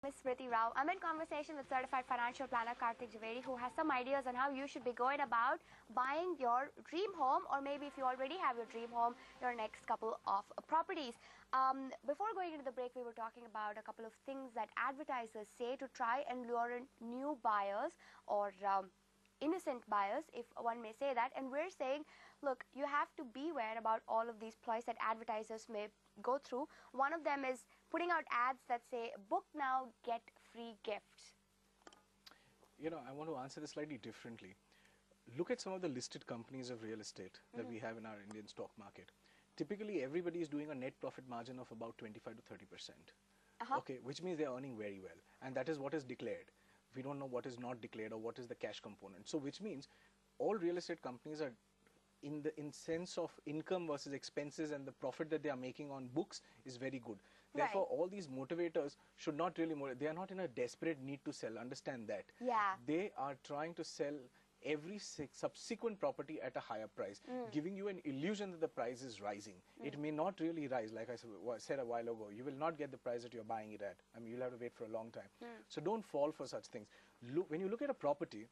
Ms. Smriti Rao. I'm in conversation with certified financial planner Karthik Javeri, who has some ideas on how you should be going about buying your dream home, or maybe if you already have your dream home, your next couple of properties. Before going into the break, we were talking about a couple of things that advertisers say to try and lure in new buyers or innocent buyers, if one may say that. And we're saying, look, you have to beware about all of these ploys that advertisers may go through. One of them is putting out ads that say, book now, get free gifts. You know, I want to answer this slightly differently. Look at some of the listed companies of real estate that we have in our Indian stock market. Typically, everybody is doing a net profit margin of about 25 to 30%. Okay, which means they're earning very well. And that is what is declared. We don't know what is not declared or what is the cash component. So which means all real estate companies are in sense of income versus expenses, and the profit that they are making on books is very good. Therefore, all these motivators should not really motivate. They are not in a desperate need to sell. Understand that. Yeah. They are trying to sell every subsequent property at a higher price, giving you an illusion that the price is rising. It may not really rise. Like I said a while ago, you will not get the price that you're buying it at. I mean, you'll have to wait for a long time. So don't fall for such things. When you look at a property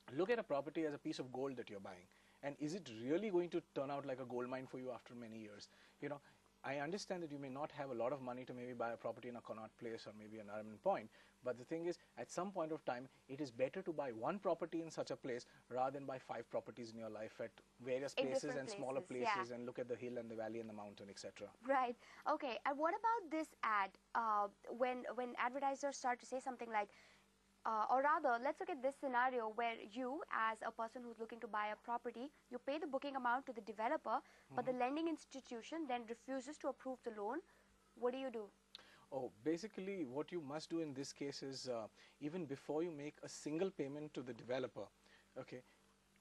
as a piece of gold that you're buying. And is it really going to turn out like a gold mine for you after many years? You know, I understand that you may not have a lot of money to maybe buy a property in a Connaught Place or maybe an Nariman Point. But the thing is, at some point of time, it is better to buy one property in such a place rather than buy 5 properties in your life at various places and smaller places, and look at the hill and the valley and the mountain, etc. Right. Okay. And what about this ad? When advertisers start to say something like, or rather, let's look at this scenario where you, as a person who's looking to buy a property, you pay the booking amount to the developer, but the lending institution then refuses to approve the loan. What do you do? Oh, basically, what you must do in this case is, even before you make a single payment to the developer, okay,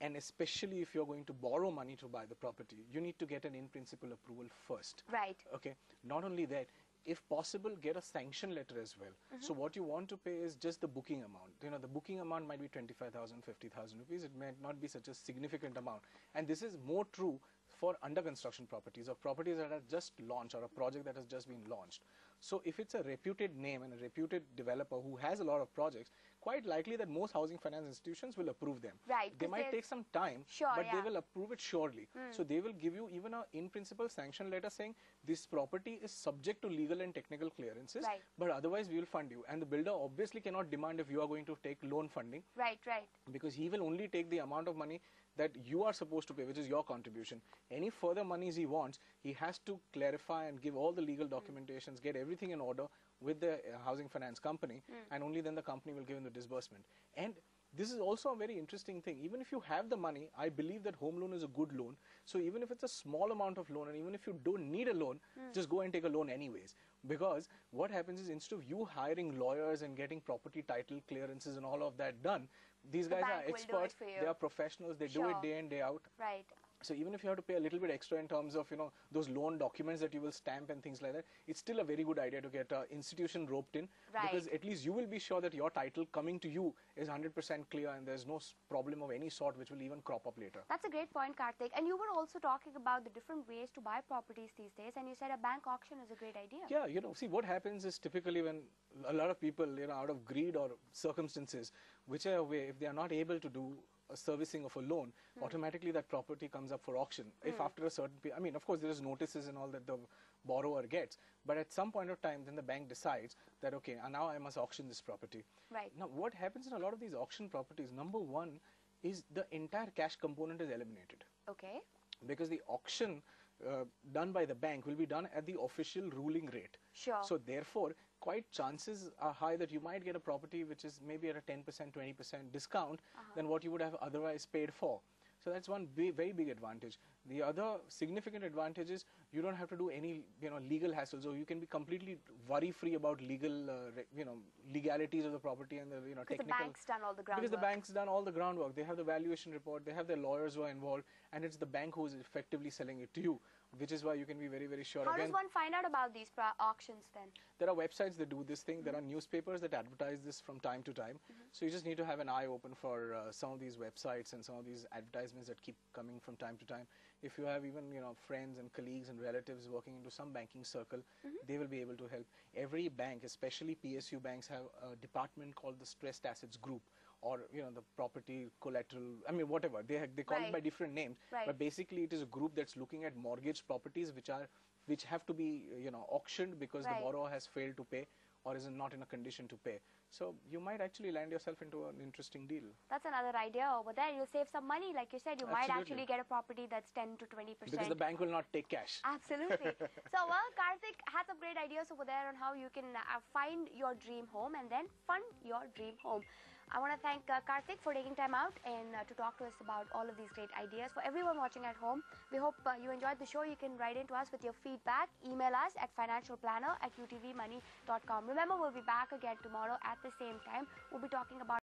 and especially if you're going to borrow money to buy the property, you need to get an in-principle approval first. Right. Okay. Not only that, if possible, get a sanction letter as well. So what you want to pay is just the booking amount. You know, the booking amount might be 25,000, 50,000 rupees. It might not be such a significant amount. And this is more true for under construction properties or properties that are just launched or a project that has just been launched. So if it's a reputed name and a reputed developer who has a lot of projects, quite likely that most housing finance institutions will approve them. Right. They might take some time, but they will approve it surely. So they will give you even an in-principle sanction letter saying this property is subject to legal and technical clearances, but otherwise we will fund you. And the builder obviously cannot demand if you are going to take loan funding. Right, right. Because he will only take the amount of money that you are supposed to pay, which is your contribution. Any further monies he wants, he has to clarify and give all the legal documentations, get everything in order with the housing finance company, and only then the company will give him the disbursement. And this is also a very interesting thing. Even if you have the money, I believe that home loan is a good loan. So even if it's a small amount of loan, and even if you don't need a loan, just go and take a loan anyways. Because what happens is, instead of you hiring lawyers and getting property title clearances and all of that done, these guys are experts, they are professionals, they do it day in, day out. Right. So even if you have to pay a little bit extra in terms of, you know, those loan documents that you will stamp and things like that, it's still a very good idea to get an institution roped in, because at least you will be sure that your title coming to you is 100% clear and there's no problem of any sort which will even crop up later. That's a great point, Karthik. And you were also talking about the different ways to buy properties these days, and you said a bank auction is a great idea. Yeah, you know, see, what happens is typically when a lot of people, you know, out of greed or circumstances, whichever way, if they are not able to do a servicing of a loan, automatically that property comes up for auction. If after a certain period, I mean, of course, there is notices and all that the borrower gets, but at some point of time, then the bank decides that, okay, now I must auction this property. Right. Now, what happens in a lot of these auction properties, number one, is the entire cash component is eliminated. Okay. Because the auction done by the bank will be done at the official ruling rate. Sure. So therefore, quite chances are high that you might get a property which is maybe at a 10%, 20% discount than what you would have otherwise paid for. So that's one very big advantage. The other significant advantage is you don't have to do any, you know, legal hassles, or you can be completely worry-free about legal, you know, legalities of the property and the, you know, technical. Because the bank's done all the groundwork. Because the bank's done all the groundwork. They have the valuation report, they have their lawyers who are involved, and it's the bank who is effectively selling it to you, which is why you can be very, very sure. How does one find out about these auctions then? There are websites that do this thing. There are newspapers that advertise this from time to time. So you just need to have an eye open for some of these websites and some of these advertisements that keep coming from time to time. if you have even friends and colleagues and relatives working into some banking circle, they will be able to help. Every bank, especially PSU banks, have a department called the Stressed Assets Group, or the property collateral, I mean whatever they call it by different names, but basically it is a group that's looking at mortgage properties which have to be auctioned because the borrower has failed to pay or is not in a condition to pay. So you might actually land yourself into an interesting deal. That's another idea over there. You'll save some money, like you said. You might actually get a property that's 10 to 20%. Because the bank will not take cash. Absolutely. So, well, Karthik has some great ideas over there on how you can find your dream home and then fund your dream home. I want to thank Karthik for taking time out and to talk to us about all of these great ideas. For everyone watching at home, we hope you enjoyed the show. You can write in to us with your feedback. Email us at financialplanner@utvmoney.com. Remember, we'll be back again tomorrow at the same time. We'll be talking about